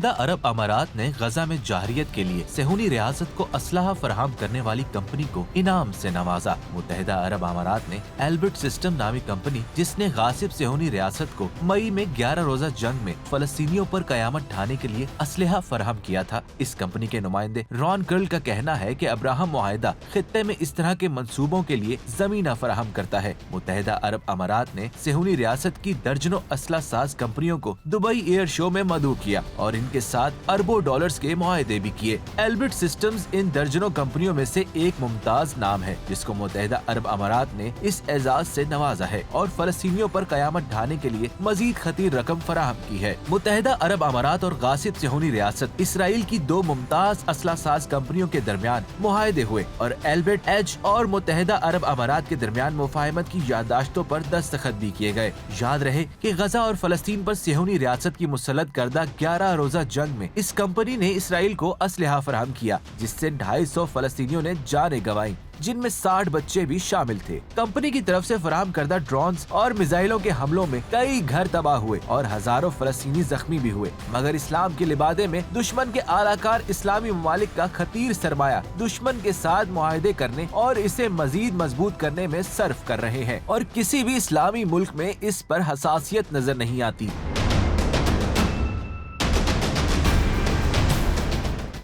متحدہ عرب امارات نے غزہ میں جارحیت کے لیے صہیونی ریاست کو اسلحہ فراہم کرنے والی کمپنی کو انعام سے نوازا۔ متحدہ عرب امارات نے ایلبرٹ سسٹم نامی کمپنی، جس نے غاصب صہیونی ریاست کو مئی میں 11 روزہ جنگ میں فلسطینیوں پر قیامت ڈھانے کے لیے اسلحہ فراہم کیا تھا۔ اس کمپنی کے نمائندے ران کرل کا کہنا ہے کہ ابراہم معاہدہ خطے میں اس طرح کے منصوبوں کے لیے زمینہ فراہم کرتا ہے۔ متحدہ عرب امارات نے صہیونی ریاست کی درجنوں اسلحہ ساز کمپنیوں کو دبئی ایئر شو میں مدعو کیا اور ان کے ساتھ اربوں ڈالرز کے معاہدے بھی کیے۔ ایلبرٹ سسٹمز ان درجنوں کمپنیوں میں سے ایک ممتاز نام ہے، جس کو متحدہ عرب امارات نے اس اعزاز سے نوازا ہے اور فلسطینیوں پر قیامت ڈھانے کے لیے مزید خطیر رقم فراہم کی ہے۔ متحدہ عرب امارات اور غاصب صہیونی ریاست اسرائیل کی دو ممتاز اسلحہ ساز کمپنیوں کے درمیان معاہدے ہوئے اور ایلبرٹ ایچ اور متحدہ عرب امارات کے درمیان مفاہمت کی یادداشتوں پر دستخط بھی کیے گئے۔ یاد رہے کہ غزہ اور فلسطین پر صہیونی ریاست کی مسلط کردہ 11 روزہ جنگ میں اس کمپنی نے اسرائیل کو اسلحہ فراہم کیا، جس سے 250 فلسطینیوں نے جانیں گنوائیں، جن میں 60 بچے بھی شامل تھے۔ کمپنی کی طرف سے فراہم کردہ ڈرونز اور میزائلوں کے حملوں میں کئی گھر تباہ ہوئے اور ہزاروں فلسطینی زخمی بھی ہوئے، مگر اسلام کے لبادے میں دشمن کے اعلی کار اسلامی ممالک کا خطیر سرمایہ دشمن کے ساتھ معاہدے کرنے اور اسے مزید مضبوط کرنے میں صرف کر رہے ہیں، اور کسی بھی اسلامی ملک میں اس پر حساسیت نظر نہیں آتی۔